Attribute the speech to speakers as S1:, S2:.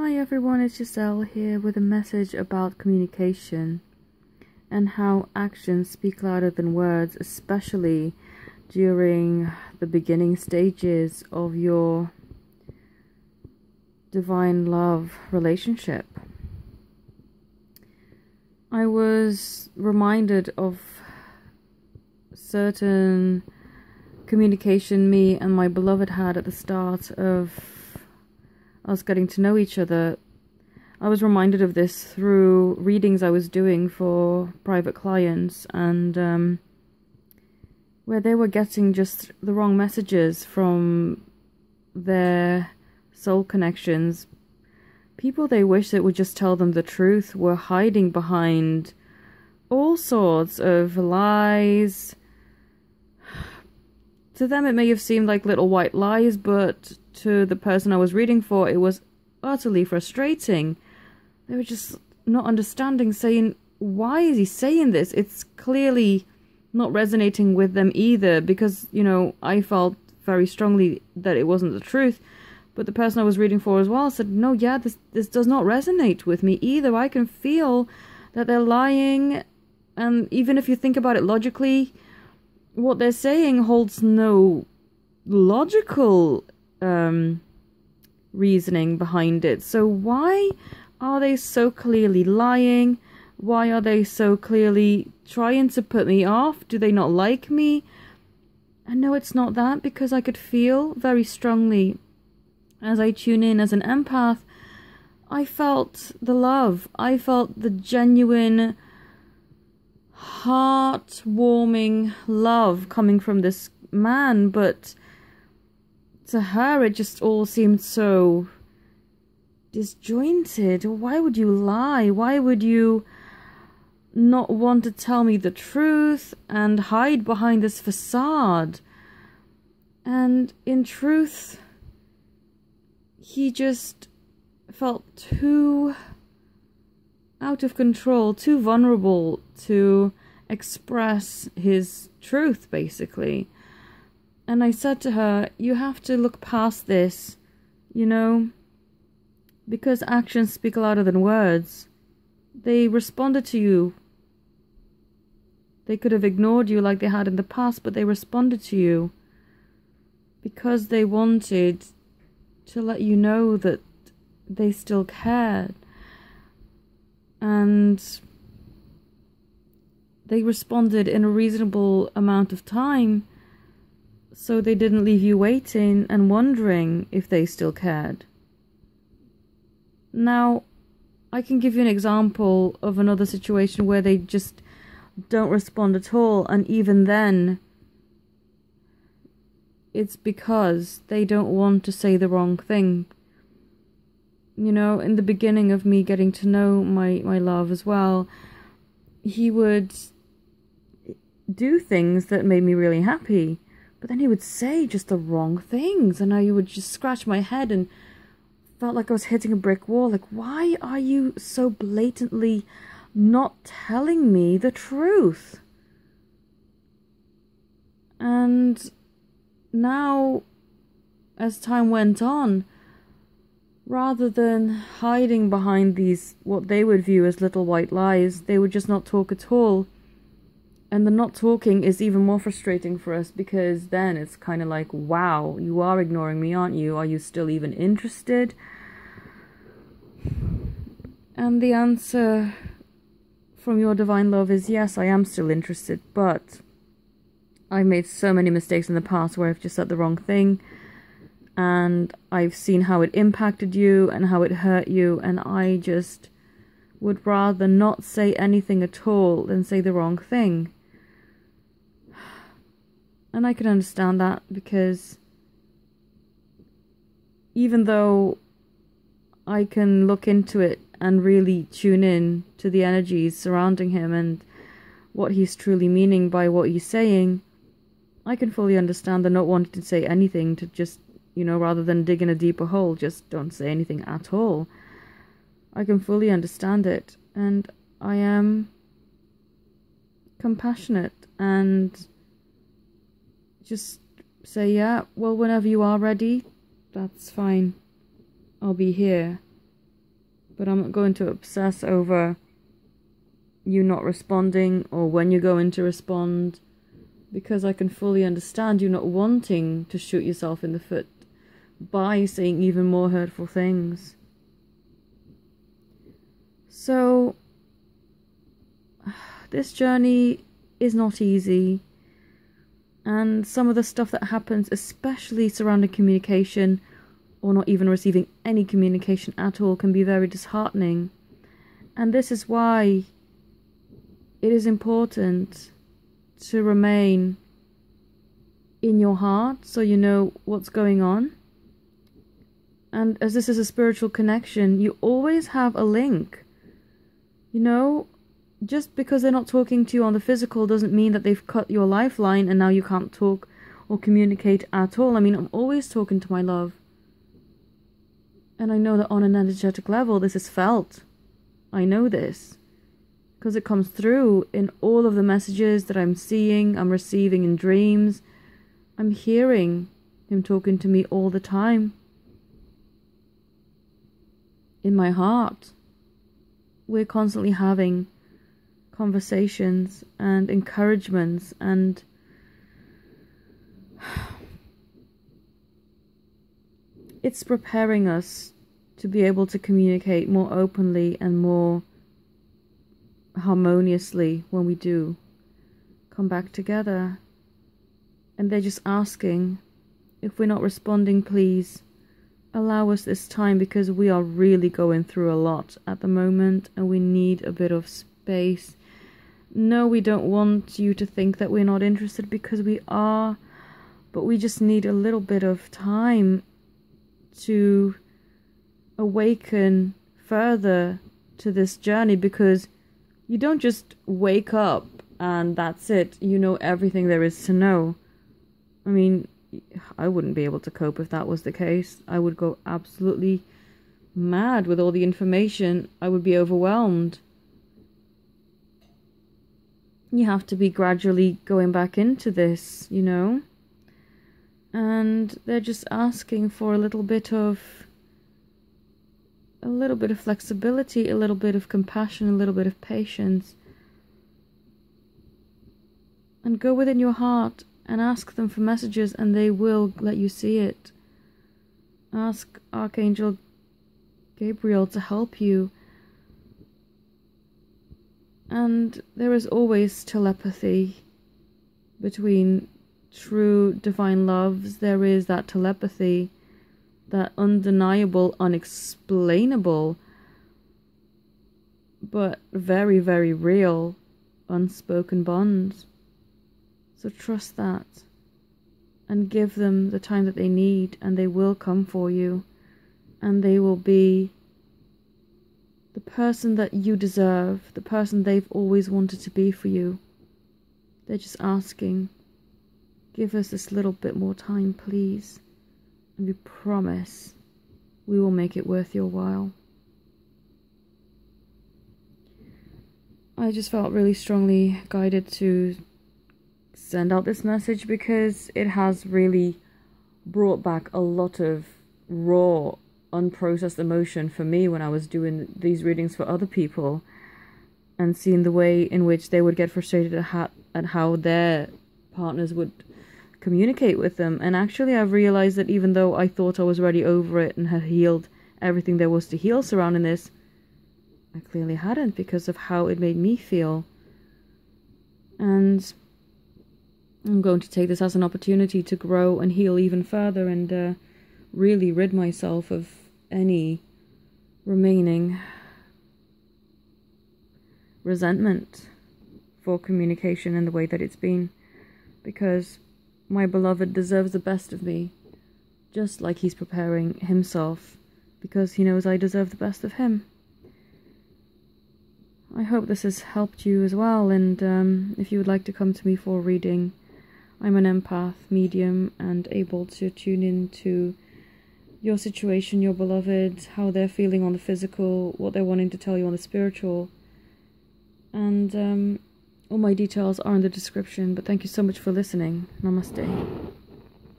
S1: Hi everyone, it's Giselle here with a message about communication and how actions speak louder than words, especially during the beginning stages of your divine love relationship. I was reminded of certain communication me and my beloved had at the start of us getting to know each other. I was reminded of this through readings I was doing for private clients, and where they were getting just the wrong messages from their soul connections. People they wish that would just tell them the truth were hiding behind all sorts of lies. To them it may have seemed like little white lies, but to the person I was reading for, it was utterly frustrating. They were just not understanding, saying, why is he saying this? It's clearly not resonating with them either, because, I felt very strongly that it wasn't the truth. But the person I was reading for as well said, no, this does not resonate with me either. I can feel that they're lying. And even if you think about it logically, what they're saying holds no logical reasoning behind it. So why are they so clearly lying? Why are they so clearly trying to put me off? Do they not like me? And no, it's not that, because I could feel very strongly as I tune in as an empath. I felt the love. I felt the genuine, heart-warming love coming from this man, but to her it just all seemed so disjointed. Why would you lie? Why would you not want to tell me the truth and hide behind this facade? And in truth, he just felt too out of control, too vulnerable to express his truth, basically. And I said to her, you have to look past this, because actions speak louder than words. They responded to you. They could have ignored you like they had in the past, but they responded to you because they wanted to let you know that they still cared. And they responded in a reasonable amount of time, so they didn't leave you waiting and wondering if they still cared. Now, I can give you an example of another situation where they just don't respond at all, and even then, it's because they don't want to say the wrong thing. In the beginning of me getting to know my love as well, he would do things that made me really happy, but then he would say just the wrong things, and I would just scratch my head and felt like I was hitting a brick wall. Like, why are you so blatantly not telling me the truth? And now, as time went on, rather than hiding behind these, what they would view as little white lies, they would just not talk at all. And the not talking is even more frustrating for us, because then it's kind of like, wow, you are ignoring me, aren't you? Are you still even interested? And the answer from your divine love is, yes, I am still interested, but I've made so many mistakes in the past where I've just said the wrong thing, and I've seen how it impacted you and how it hurt you, and I just would rather not say anything at all than say the wrong thing. And I can understand that, because even though I can look into it and really tune in to the energies surrounding him and what he's truly meaning by what he's saying, I can fully understand the not wanting to say anything, to just, rather than dig in a deeper hole, just don't say anything at all. I can fully understand it, and I am compassionate and just say, yeah, well, whenever you are ready, that's fine. I'll be here. But I'm not going to obsess over you not responding or when you're going to respond, because I can fully understand you not wanting to shoot yourself in the foot by saying even more hurtful things. So, this journey is not easy, and some of the stuff that happens, especially surrounding communication, or not even receiving any communication at all, can be very disheartening. And this is why it is important to remain in your heart so you know what's going on. And as this is a spiritual connection, you always have a link. You know, just because they're not talking to you on the physical doesn't mean that they've cut your lifeline and now you can't talk or communicate at all. I mean, I'm always talking to my love. And I know that on an energetic level, this is felt. I know this. Because it comes through in all of the messages that I'm seeing, I'm receiving in dreams. I'm hearing him talking to me all the time. In my heart, we're constantly having conversations and encouragements, and it's preparing us to be able to communicate more openly and more harmoniously when we do come back together. And they're just asking, if we're not responding, please allow us this time, because we are really going through a lot at the moment and we need a bit of space. No, we don't want you to think that we're not interested, because we are, but we just need a little bit of time to awaken further to this journey, because you don't just wake up and that's it. You know everything there is to know. I mean, I wouldn't be able to cope if that was the case. I would go absolutely mad with all the information. I would be overwhelmed. You have to be gradually going back into this, you know. And they're just asking for a little bit of flexibility, a little bit of compassion, a little bit of patience. And go within your heart and ask them for messages, and they will let you see it. Ask Archangel Gabriel to help you. And there is always telepathy between true divine loves. There is that telepathy, that undeniable, unexplainable, but very, very real, unspoken bonds. So trust that, and give them the time that they need, and they will come for you, and they will be the person that you deserve, the person they've always wanted to be for you. They're just asking, give us this little bit more time, please, and we promise we will make it worth your while. I just felt really strongly guided to send out this message, because it has really brought back a lot of raw, unprocessed emotion for me when I was doing these readings for other people, and seeing the way in which they would get frustrated at how their partners would communicate with them. And actually I've realized that even though I thought I was already over it and had healed everything there was to heal surrounding this, I clearly hadn't, because of how it made me feel. And I'm going to take this as an opportunity to grow and heal even further, and really rid myself of any remaining resentment for communication in the way that it's been, because my beloved deserves the best of me, just like he's preparing himself, because he knows I deserve the best of him. I hope this has helped you as well, and if you would like to come to me for a reading, I'm an empath, medium, and able to tune into your situation, your beloved, how they're feeling on the physical, what they're wanting to tell you on the spiritual. And all my details are in the description, but thank you so much for listening. Namaste.